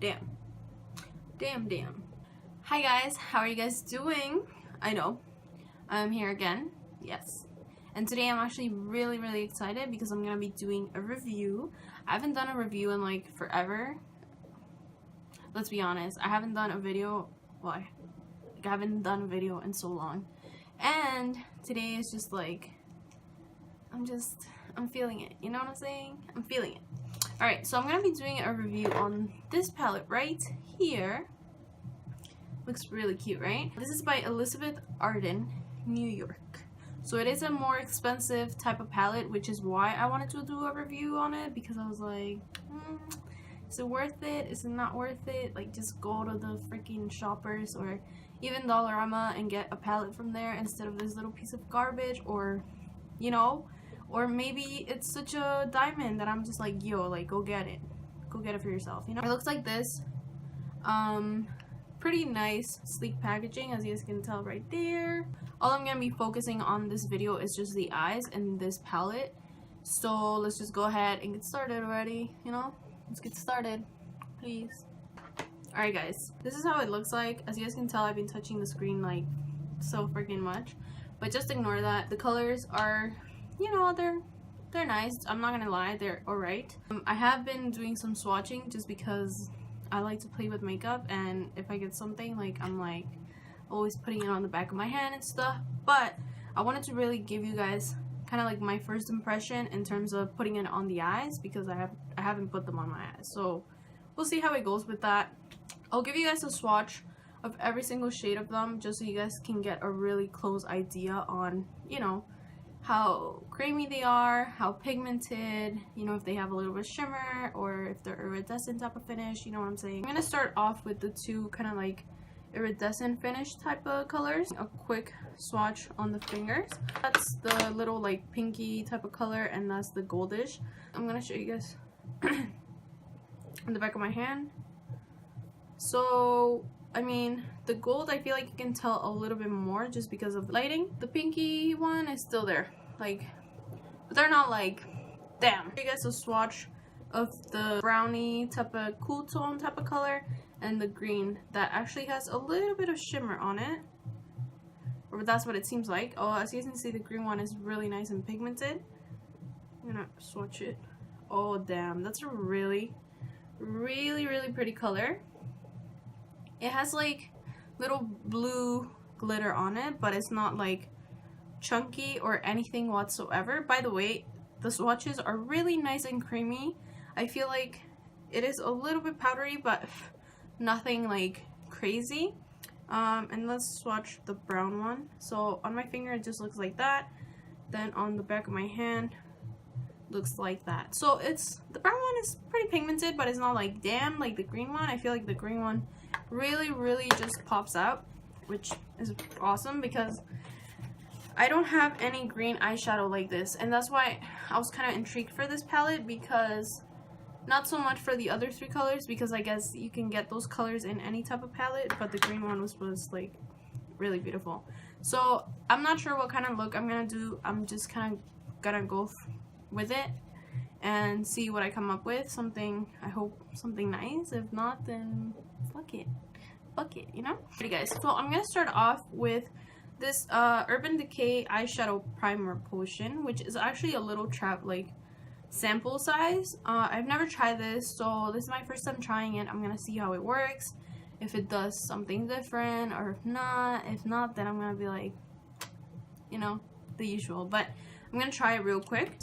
Damn. Hi guys, how are you guys doing? I know, I'm here again, yes. And today I'm actually really excited because I'm gonna be doing a review. I haven't done a review in like forever. Let's be honest, I haven't done a video, I haven't done a video in so long. And today is just like, I'm feeling it, you know what I'm saying? I'm feeling it. Alright, so I'm gonna be doing a review on this palette right here. Looks really cute, right? This is by Elizabeth Arden, New York. So it is a more expensive type of palette, which is why I wanted to do a review on it, because I was like, is it worth it? Is it not worth it? Like, just go to the freaking Shoppers or even Dollarama and get a palette from there instead of this little piece of garbage, or, you know, or maybe it's such a diamond that I'm just like, yo, like, go get it for yourself, you know? It looks like this. Pretty nice, sleek packaging, as you guys can tell right there. All I'm gonna be focusing on this video is just the eyes and this palette. So let's just go ahead and get started already, you know? Let's get started, please. Alright guys, this is how it looks like. As you guys can tell, I've been touching the screen like so freaking much. But just ignore that. The colors are, you know, they're nice. I'm not gonna lie, they're alright. I have been doing some swatching just because I like to play with makeup, and if I get something, like, I'm like always putting it on the back of my hand and stuff. But I wanted to really give you guys kind of like my first impression in terms of putting it on the eyes, because I haven't put them on my eyes. So we'll see how it goes with that. I'll give you guys a swatch of every single shade of them, just so you guys can get a really close idea on, you know, how creamy they are, how pigmented, you know, if they have a little bit of shimmer, or if they're iridescent type of finish, you know what I'm saying. I'm gonna start off with the two kind of like iridescent finish type of colors. A quick swatch on the fingers. That's the little like pinky type of color, and that's the goldish. I'm gonna show you guys on the back of my hand. So I mean, the gold, I feel like you can tell a little bit more just because of the lighting. The pinky one is still there, like, but they're not like, damn. You guys a swatch of the brownie type of cool tone type of color, and the green that actually has a little bit of shimmer on it, or that's what it seems like. Oh, as you can see, the green one is really nice and pigmented. I'm gonna swatch it. Oh damn, that's a really pretty color. It has like little blue glitter on it, but it's not like chunky or anything whatsoever. By the way, the swatches are really nice and creamy. I feel like it is a little bit powdery, but nothing like crazy. And let's swatch the brown one. So on my finger it just looks like that. Then on the back of my hand looks like that. So it's, the brown one is pretty pigmented, but it's not like damn like the green one. I feel like the green one really just pops out, which is awesome because I don't have any green eyeshadow like this, and that's why I was kind of intrigued for this palette, because not so much for the other three colors, because I guess you can get those colors in any type of palette, but the green one was like really beautiful. So I'm not sure what kind of look I'm gonna do. I'm just kind of gonna go with it and see what I come up with. Something, I hope something nice. If not, then fuck it, you know. Alright guys, so I'm gonna start off with this Urban Decay eyeshadow primer potion, which is actually a little trap like sample size. I've never tried this, so this is my first time trying it. I'm gonna see how it works, if it does something different or if not. If not, then I'm gonna be like, you know, the usual. But I'm gonna try it real quick.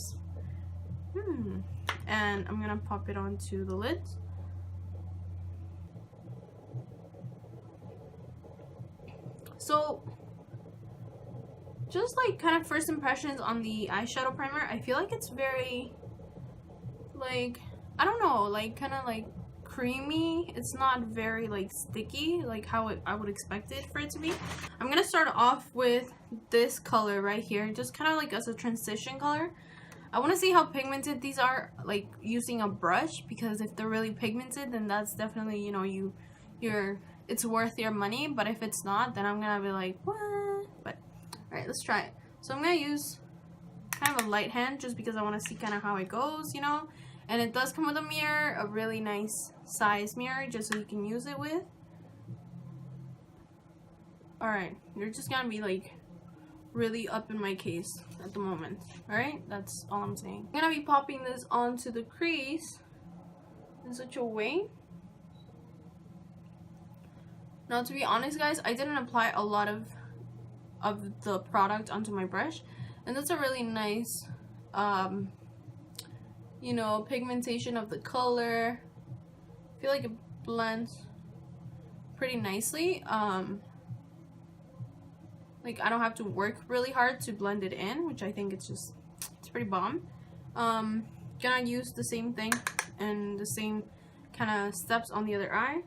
And I'm gonna pop it onto the lids. So just like kind of first impressions on the eyeshadow primer, I feel like it's very like, I don't know, like kind of like creamy. It's not very like sticky like how I would expect it for it to be. I'm gonna start off with this color right here, just kind of like as a transition color. I want to see how pigmented these are, like using a brush, because if they're really pigmented, then that's definitely, you know, it's worth your money. But if it's not, then I'm gonna be like, what? But alright, let's try it. So I'm gonna use kind of a light hand just because I want to see kind of how it goes, you know. And it does come with a mirror, a really nice size mirror, just so you can use it with. Alright, you're just gonna be like really up in my case at the moment. Alright, that's all I'm saying. I'm gonna be popping this onto the crease in such a way. Now, to be honest, guys, I didn't apply a lot of the product onto my brush, and that's a really nice you know, pigmentation of the color. I feel like it blends pretty nicely. Like, I don't have to work really hard to blend it in, which I think it's pretty bomb. Gonna use the same thing and the same kind of steps on the other eye.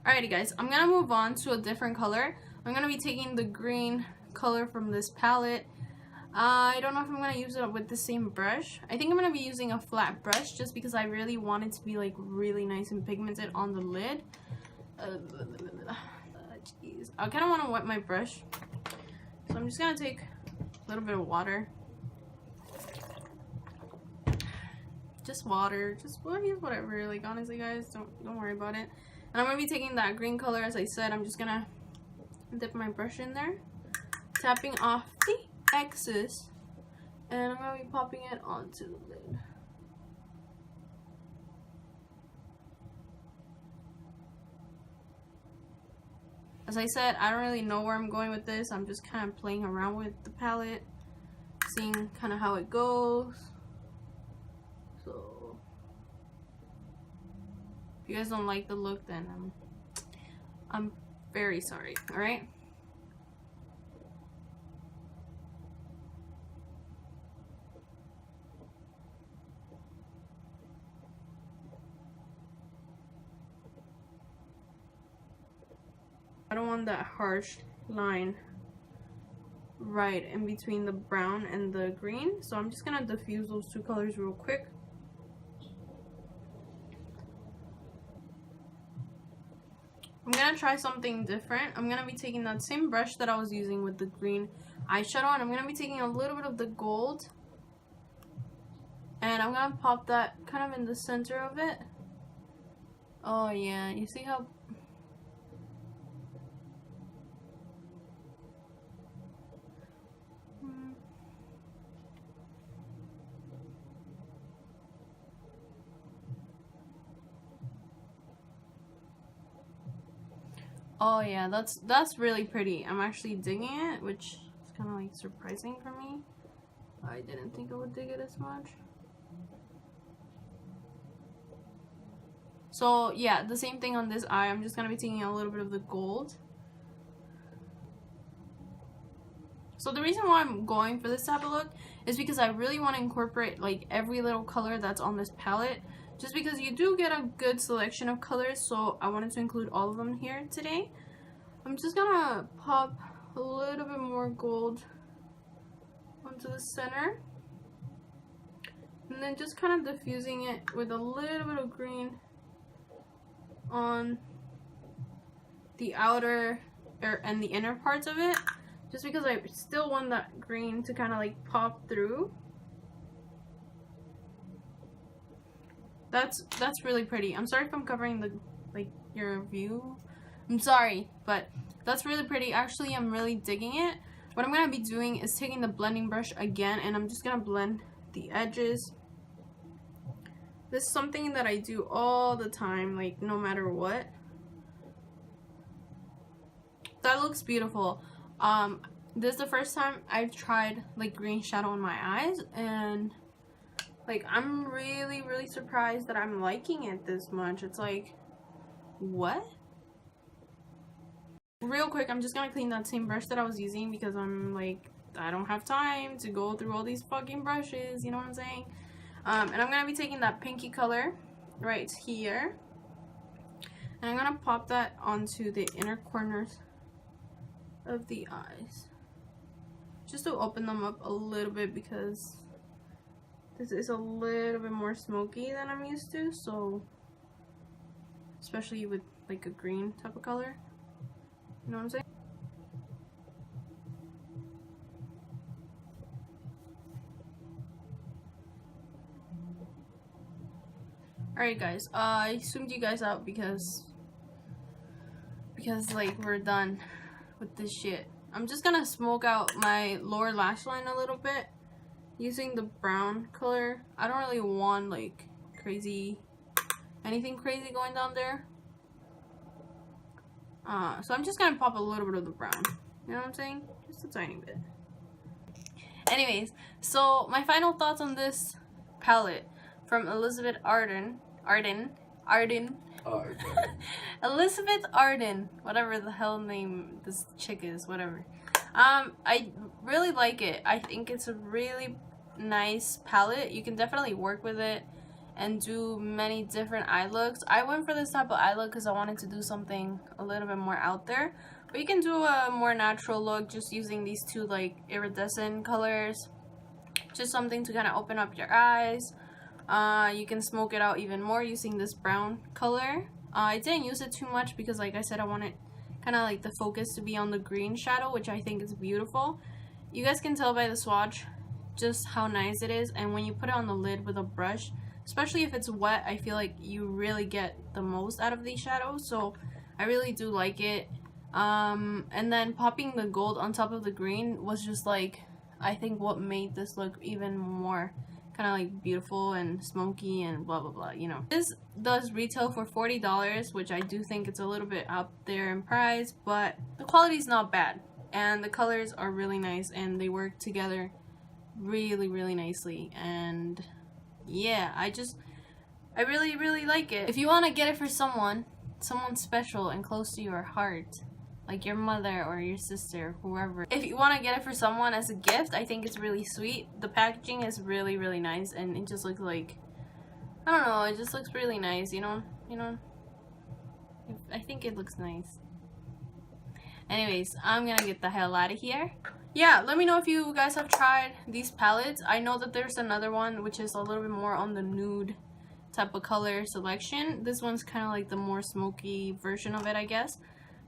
Alrighty, guys, I'm gonna move on to a different color. I'm gonna be taking the green color from this palette. I don't know if I'm gonna use it with the same brush. I think I'm gonna be using a flat brush just because I really want it to be like really nice and pigmented on the lid. Jeez, I kind of want to wet my brush, so I'm just gonna take a little bit of water. Just water, just use whatever. Like, honestly, guys, don't worry about it. And I'm gonna be taking that green color, as I said. I'm just gonna dip my brush in there, tapping off the excess, and I'm gonna be popping it onto the lid. As I said, I don't really know where I'm going with this. I'm just kind of playing around with the palette, seeing kind of how it goes. So if you guys don't like the look, then I'm very sorry. All right. I don't want that harsh line right in between the brown and the green, so I'm just gonna diffuse those two colors real quick. I'm gonna try something different. I'm gonna be taking that same brush that I was using with the green eyeshadow, and I'm gonna be taking a little bit of the gold, and I'm gonna pop that kind of in the center of it. Oh yeah, you see how oh yeah, that's really pretty. I'm actually digging it, which is kind of like surprising for me. I didn't think I would dig it as much. So yeah, the same thing on this eye. I'm just gonna be taking a little bit of the gold. So the reason why I'm going for this type of look is because I really want to incorporate like every little color that's on this palette, just because you do get a good selection of colors, so I wanted to include all of them here today. I'm just gonna pop a little bit more gold onto the center, and then just kind of diffusing it with a little bit of green on the outer and the inner parts of it, just because I still want that green to kind of like pop through. That's really pretty. I'm sorry if I'm covering the your view. I'm sorry, but that's really pretty. Actually, I'm really digging it. What I'm gonna be doing is taking the blending brush again, and I'm just gonna blend the edges. This is something that I do all the time, like no matter what. That looks beautiful. This is the first time I've tried like green shadow on my eyes, and like I'm really surprised that I'm liking it this much. It's like, what? Real quick, I'm just gonna clean that same brush that I was using because I'm like, I don't have time to go through all these fucking brushes, you know what I'm saying? And I'm gonna be taking that pinky color right here, and I'm gonna pop that onto the inner corners of the eyes, just to open them up a little bit, because this is a little bit more smoky than I'm used to, so especially with like a green type of color, you know what I'm saying? Alright guys, I zoomed you guys out because like we're done with this shit. I'm just gonna smoke out my lower lash line a little bit using the brown color. I don't really want like anything crazy going down there. So I'm just gonna pop a little bit of the brown. You know what I'm saying? Just a tiny bit. Anyways, so my final thoughts on this palette from Elizabeth Arden, Elizabeth Arden, whatever the hell name this chick is, whatever. I really like it. I think it's a really nice palette. You can definitely work with it and do many different eye looks. I went for this type of eye look because I wanted to do something a little bit more out there. But you can do a more natural look just using these two like iridescent colors. Just something to kind of open up your eyes. You can smoke it out even more using this brown color. I didn't use it too much because like I said, I wanted kind of like the focus to be on the green shadow, which I think is beautiful. You guys can tell by the swatch just how nice it is, and when you put it on the lid with a brush, especially if it's wet, I feel like you really get the most out of these shadows, so I really do like it. And then popping the gold on top of the green was just like, I think what made this look even more kind of like beautiful and smoky and blah blah blah, you know. This does retail for $40, which I do think it's a little bit up there in price, but the quality is not bad and the colors are really nice and they work together really nicely. And yeah, I really like it. If you want to get it for someone special and close to your heart, like your mother or your sister, whoever, if you want to get it for someone as a gift, I think it's really sweet. The packaging is really nice and it just looks like, I don't know, it just looks really nice, you know, I think it looks nice. Anyways, I'm gonna get the hell out of here. Yeah, let me know if you guys have tried these palettes. I know that there's another one which is a little bit more on the nude type of color selection. This one's kind of like the more smoky version of it, I guess.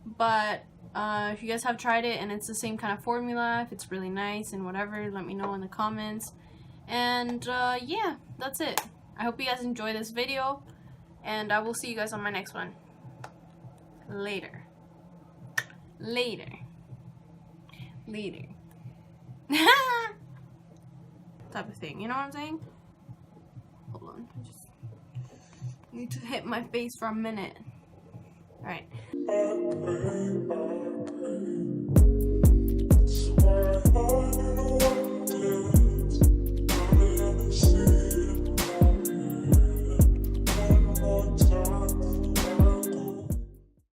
But if you guys have tried it and it's the same kind of formula, if it's really nice and whatever, let me know in the comments. And yeah, that's it. I hope you guys enjoyed this video, and I will see you guys on my next one. Later. Type of thing, you know what I'm saying? Hold on, I just need to hit my face for a minute. Alright.